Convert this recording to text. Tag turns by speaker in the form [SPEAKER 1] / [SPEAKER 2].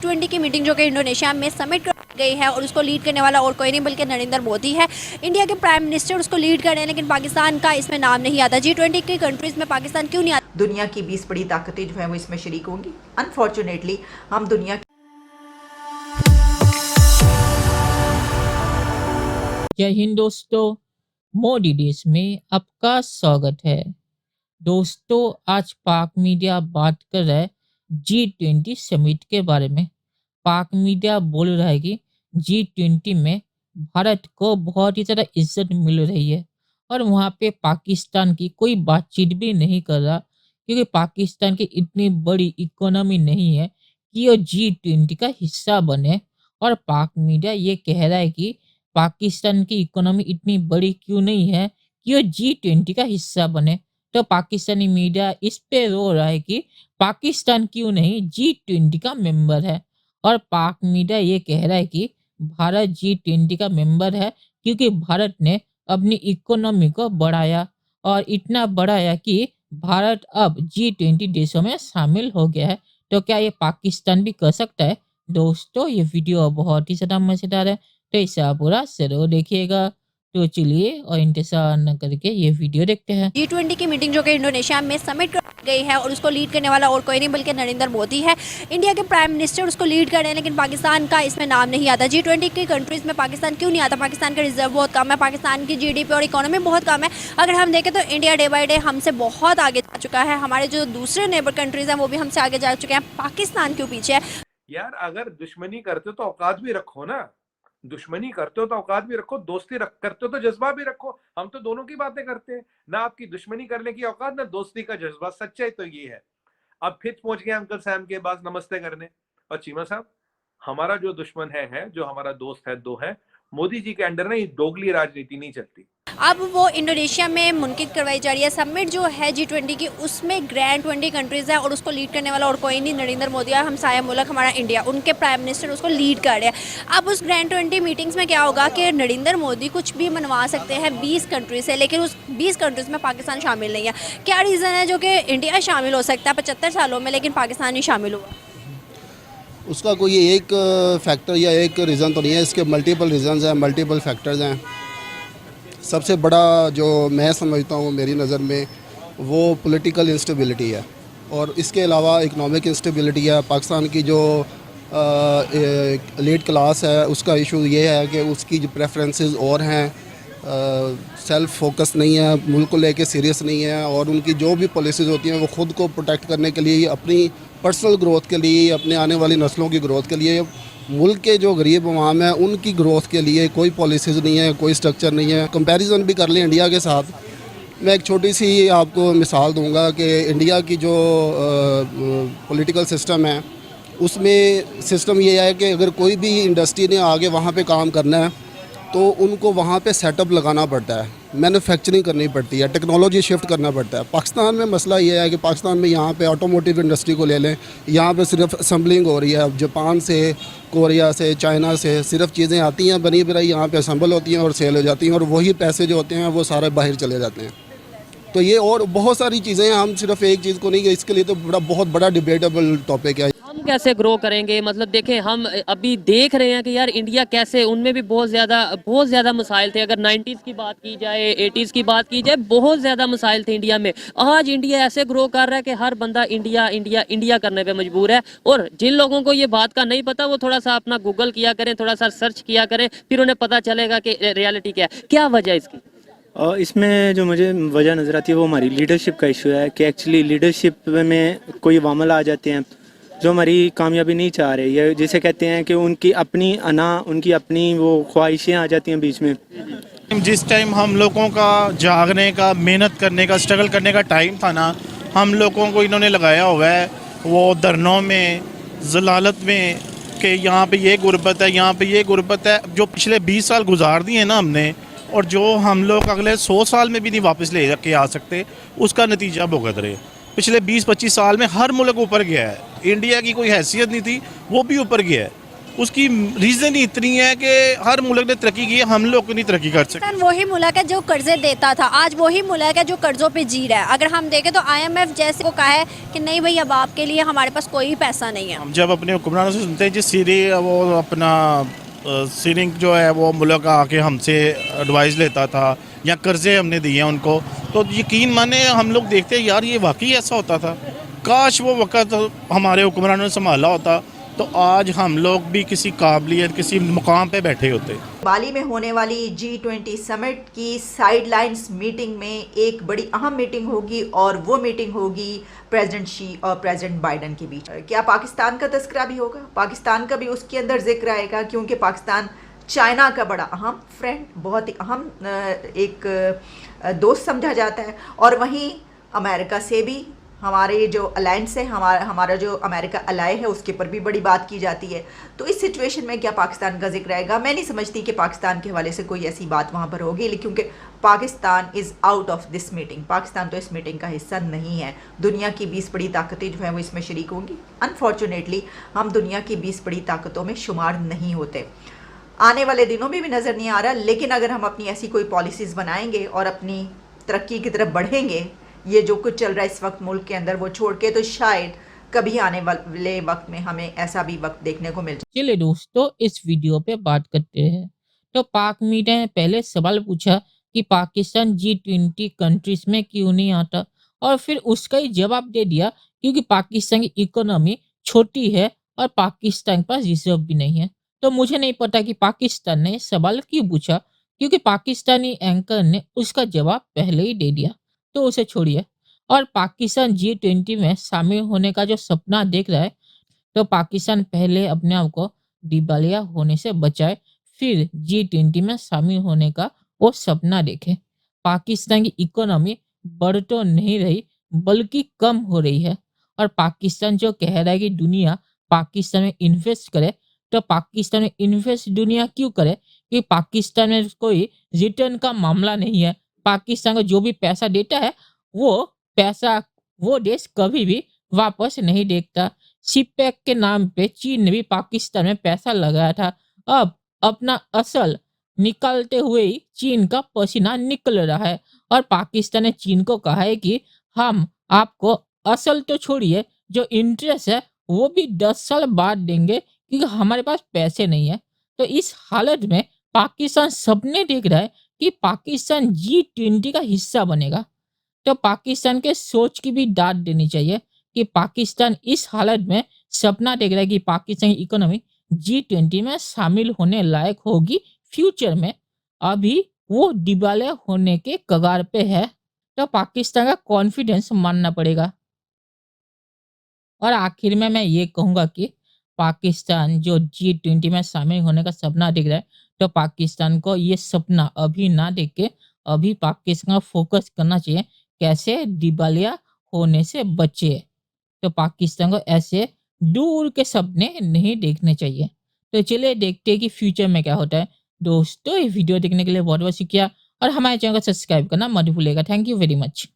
[SPEAKER 1] G20 की meeting जो कि इंडोनेशिया में समिट कर गई है और उसको लीड करने वाला और कोई नहीं बल्कि नरेंद्र मोदी है। इंडिया के प्राइम मिनिस्टर उसको लीड कर रहे हैं, लेकिन पाकिस्तान का इसमें नाम नहीं आता। G20 की कंट्रीज में पाकिस्तान क्यों नहीं आता?
[SPEAKER 2] दुनिया की 20 बड़ी ताकतें जो हैं वो इसमें शरीक होंगी। अनफॉर्चुनेटली हम दुनिया
[SPEAKER 3] जय हिंद दोस्तों, मोदी देश में आपका स्वागत है। दोस्तों, आज पाक मीडिया बात कर रहा है G20 समिट के बारे में। पाक मीडिया बोल रहा है कि G20 में भारत को बहुत ही ज़्यादा इज्जत मिल रही है और वहाँ पे पाकिस्तान की कोई बातचीत भी नहीं कर रहा, क्योंकि पाकिस्तान की इतनी बड़ी इकोनॉमी नहीं है कि वो G20 का हिस्सा बने। और पाक मीडिया ये कह रहा है कि पाकिस्तान की इकोनॉमी इतनी बड़ी क्यों नहीं है कि वो G20 का हिस्सा बने। तो पाकिस्तानी मीडिया इस पे रो रहा है कि पाकिस्तान क्यों नहीं G20 का मेंबर है। और पाक मीडिया ये कह रहा है कि भारत G20 का मेंबर है क्योंकि भारत ने अपनी इकोनॉमी को बढ़ाया और इतना बढ़ाया कि भारत अब G20 देशों में शामिल हो गया है। तो क्या ये पाकिस्तान भी कर सकता है? दोस्तों, ये वीडियो बहुत ही ज़्यादा मज़ेदार है, तो इसे आप पूरा ज़रूर देखिएगा। तो चलिए और इंतजार न करके ये वीडियो देखते हैं।
[SPEAKER 1] G20 की मीटिंग जो कि इंडोनेशिया में समिट कर गई है और उसको लीड करने वाला और कोई नहीं बल्कि नरेंद्र मोदी है। इंडिया के प्राइम मिनिस्टर उसको लीड कर रहे हैं, लेकिन पाकिस्तान का इसमें नाम नहीं आता। G20 की कंट्रीज में पाकिस्तान क्यों नहीं आता? पाकिस्तान का रिजर्व बहुत कम है, पाकिस्तान की GDP और इकोनॉमी बहुत कम है। अगर हम देखें तो इंडिया डे बाई डे हमसे बहुत आगे जा चुका है। हमारे जो दूसरे नेबर कंट्रीज हैं वो भी हमसे आगे जा चुके हैं। पाकिस्तान क्यों पीछे है?
[SPEAKER 4] यार, अगर दुश्मनी करते हो तो औकात भी रखो ना। दुश्मनी करते हो तो औकात भी रखो, दोस्ती करते हो तो जज्बा भी रखो। हम तो दोनों की बातें करते हैं, ना आपकी दुश्मनी करने की औकात ना दोस्ती का जज्बा। सच्चाई तो ये है। अब फिर पहुंच गए अंकल सैम के पास नमस्ते करने। और चीमा साहब, हमारा जो दुश्मन है जो हमारा दोस्त है, दो है। मोदी जी के अंडर ना ये दोगली राजनीति नहीं चलती।
[SPEAKER 1] अब वो इंडोनेशिया में मुनकिद करवाई जा रही है समिट जो है G20 की, उसमें ग्रैंड 20 कंट्रीज है और उसको लीड करने वाला और कोई नहीं नरेंद्र मोदी है। हमसाया मुल्क हमारा इंडिया, उनके प्राइम मिनिस्टर उसको लीड कर रहे हैं। अब उस ग्रैंड 20 मीटिंग्स में क्या होगा कि नरेंद्र मोदी कुछ भी मनवा सकते हैं 20 कंट्रीज से, लेकिन उस 20 कंट्रीज में पाकिस्तान शामिल नहीं है। क्या रीज़न है जो कि इंडिया शामिल हो सकता है 75 सालों में, लेकिन पाकिस्तान नहीं शामिल हुआ?
[SPEAKER 5] उसका कोई एक फैक्टर या एक रीज़न तो नहीं है, इसके मल्टीपल रीज़न्स हैं, मल्टीपल फैक्टर्स हैं। सबसे बड़ा जो मैं समझता हूँ मेरी नज़र में वो पॉलिटिकल इंस्टेबिलिटी है और इसके अलावा इकोनॉमिक इंस्टेबिलिटी है। पाकिस्तान की जो एलीट क्लास है उसका इशू ये है कि उसकी जो प्रेफरेंसेस और हैं, सेल्फ फोकस नहीं है, मुल्क को लेके सीरियस नहीं है और उनकी जो भी पॉलिसीज़ होती हैं वो ख़ुद को प्रोटेक्ट करने के लिए, अपनी पर्सनल ग्रोथ के लिए, अपने आने वाली नस्लों की ग्रोथ के लिए, मुल्क के जो गरीब अवाम है उनकी ग्रोथ के लिए कोई पॉलिसीज़ नहीं है, कोई स्ट्रक्चर नहीं है। कंपैरिजन भी कर लें इंडिया के साथ, मैं एक छोटी सी आपको मिसाल दूंगा कि इंडिया की जो पॉलिटिकल सिस्टम है उसमें सिस्टम ये है कि अगर कोई भी इंडस्ट्री ने आगे वहाँ पे काम करना है तो उनको वहाँ पे सेटअप लगाना पड़ता है, मैन्युफैक्चरिंग करनी पड़ती है, टेक्नोलॉजी शिफ्ट करना पड़ता है। पाकिस्तान में मसला ये है कि पाकिस्तान में यहाँ पे ऑटोमोटिव इंडस्ट्री को ले लें, यहाँ पे सिर्फ असम्बलिंग हो रही है। जापान से, कोरिया से, चाइना से सिर्फ चीज़ें आती हैं बनी बनाई, यहाँ पे असम्बल होती हैं और सेल हो जाती हैं और वही पैसे जो होते हैं वो सारे बाहर चले जाते हैं। तो ये और बहुत सारी चीज़ें हैं, हम सिर्फ एक चीज़ को नहीं, इसके लिए तो बहुत बड़ा डिबेटेबल टॉपिक है।
[SPEAKER 6] हम कैसे ग्रो करेंगे? मतलब देखें, हम अभी देख रहे हैं कि यार इंडिया कैसे, उनमें भी बहुत ज़्यादा मसाइल थे। अगर 90s की बात की जाए, 80s की बात की जाए, बहुत ज़्यादा मसाइल थे इंडिया में। आज इंडिया ऐसे ग्रो कर रहा है कि हर बंदा इंडिया इंडिया इंडिया करने पे मजबूर है। और जिन लोगों को ये बात का नहीं पता वो थोड़ा सा अपना गूगल किया करें, थोड़ा सा सर्च किया करें, फिर उन्हें पता चलेगा कि रियलिटी क्या है। क्या वजह इसकी?
[SPEAKER 7] इसमें जो मुझे वजह नज़र आती है वो हमारी लीडरशिप का इशू है कि एक्चुअली लीडरशिप में कोई वामल आ जाते हैं जो हमारी कामयाबी नहीं चाह रहे, या जिसे कहते हैं कि उनकी अपनी वो ख्वाहिशें आ जाती हैं बीच में।
[SPEAKER 8] जिस टाइम हम लोगों का जागने का, मेहनत करने का, स्ट्रगल करने का टाइम था ना, हम लोगों को इन्होंने लगाया हुआ है वो धरनों में, जलालत में कि यहाँ पे ये गुर्बत है, यहाँ पे ये गुर्बत है। जो पिछले 20 साल गुजार दिए ना हमने, और जो हम लोग अगले 100 साल में भी नहीं वापस ले के आ सकते, उसका नतीजा भुगत रहे। पिछले 20-25 साल में हर मुल्क ऊपर गया है। इंडिया की कोई हैसियत नहीं थी, वो भी ऊपर गया है। उसकी रीज़न ही इतनी है कि हर मुल्क ने तरक्की की है, हम लोग को नहीं तरक्की कर सकते।
[SPEAKER 1] पाकिस्तान वही मुल्क है जो कर्जे देता था, आज वही मुल्क है जो कर्जों पे जी रहा है। अगर हम देखें तो IMF जैसे को कहा है कि नहीं भाई अब आपके लिए हमारे पास कोई पैसा नहीं है।
[SPEAKER 8] हम जब अपने हुक्मरानों से सुनते हैं जी सीरी वो अपना सीरिंग जो है वो मुल्क आके हमसे एडवाइस लेता था या कर्जे हमने दिए उनको, तो यकीन माने हम लोग देखते हैं यार ये वाकई ऐसा होता था। काश वो वक्त हमारे हुक्मरानों ने संभाला होता तो आज हम लोग भी किसी काबिलियत किसी मुकाम पे बैठे होते।
[SPEAKER 2] बाली में होने वाली G20 समिट की साइडलाइंस मीटिंग में एक बड़ी अहम मीटिंग होगी और वो मीटिंग होगी प्रेसिडेंट शी और प्रेसिडेंट बाइडन के बीच। क्या पाकिस्तान का तस्करा भी होगा? पाकिस्तान का भी उसके अंदर जिक्र आएगा, क्योंकि पाकिस्तान चाइना का बड़ा अहम फ्रेंड, बहुत ही अहम एक दोस्त समझा जाता है। और वहीं अमेरिका से भी हमारे जो अलायंस है, हमारा जो अमेरिका अलाय है, उसके ऊपर भी बड़ी बात की जाती है। तो इस सिचुएशन में क्या पाकिस्तान का जिक्र आएगा? मैं नहीं समझती कि पाकिस्तान के हवाले से कोई ऐसी बात वहाँ पर होगी, क्योंकि Pakistan is out of this meeting. Pakistan तो इस मीटिंग का हिस्सा नहीं है। दुनिया की 20 बड़ी ताकतें जो हैं वो इसमें शरीक होंगी। अनफॉर्चुनेटली हम दुनिया की 20 बड़ी ताकतों में शुमार नहीं होते। आने वाले दिनों में भी नज़र नहीं आ रहा, लेकिन अगर हम अपनी ऐसी कोई पॉलिसीज़ बनाएंगे और अपनी तरक्की की तरफ बढ़ेंगे, ये जो कुछ चल रहा है इस वक्त मुल्क के अंदर वो छोड़ के, तो शायद कभी आने वाले वक्त में हमें ऐसा भी वक्त देखने को मिल जाए।
[SPEAKER 3] चलिए दोस्तों, इस वीडियो पे बात करते हैं। तो पाक मीडिया ने पहले सवाल पूछा कि पाकिस्तान G20 कंट्रीज में क्यों नहीं आता, और फिर उसका ही जवाब दे दिया क्योंकि पाकिस्तान की इकोनॉमी छोटी है और पाकिस्तान के पास रिजर्व भी नहीं है। तो मुझे नहीं पता कि पाकिस्तान ने सवाल क्यों पूछा, क्योंकि पाकिस्तानी एंकर ने उसका जवाब पहले ही दे दिया, तो उसे छोड़िए। और पाकिस्तान G20 में शामिल होने का जो सपना देख रहा है, तो पाकिस्तान पहले अपने आप को दिवालिया होने से बचाए, फिर G20 में शामिल होने का वो सपना देखे। पाकिस्तान की इकोनॉमी बढ़ तो नहीं रही बल्कि कम हो रही है, और पाकिस्तान जो कह रहा है कि दुनिया पाकिस्तान में इन्वेस्ट करे, तो पाकिस्तान में इन्वेस्ट दुनिया क्यों करे? कि पाकिस्तान में कोई रिटर्न का मामला नहीं है। पाकिस्तान को जो भी पैसा देता है वो पैसा वो देश कभी भी वापस नहीं देखता। सिपेक के नाम पे चीन ने भी पाकिस्तान में पैसा लगाया था। अब अपना असल निकालते हुए ही चीन का पसीना निकल रहा है, और पाकिस्तान ने चीन को कहा है कि हम आपको असल तो छोड़िए, जो इंटरेस्ट है वो भी 10 साल बाद देंगे क्योंकि हमारे पास पैसे नहीं है। तो इस हालत में पाकिस्तान सपने देख रहा है कि पाकिस्तान G20 का हिस्सा बनेगा। तो पाकिस्तान के सोच की भी दाद देनी चाहिए कि पाकिस्तान इस हालत में सपना देख रहा है कि पाकिस्तान की इकोनॉमी G20 में शामिल होने लायक होगी फ्यूचर में। अभी वो दिवालिया होने के कगार पे है, तो पाकिस्तान का कॉन्फिडेंस मानना पड़ेगा। और आखिर में मैं ये कहूँगा कि पाकिस्तान जो G20 में शामिल होने का सपना देख रहा है, तो पाकिस्तान को ये सपना अभी ना देख के अभी पाकिस्तान को फोकस करना चाहिए कैसे दिवालिया होने से बचे। तो पाकिस्तान को ऐसे दूर के सपने नहीं देखने चाहिए। तो चलिए देखते हैं कि फ्यूचर में क्या होता है। दोस्तों, ये वीडियो देखने के लिए बहुत बहुत शुक्रिया, और हमारे चैनल को सब्सक्राइब करना मत भूलिएगा। Thank you very much.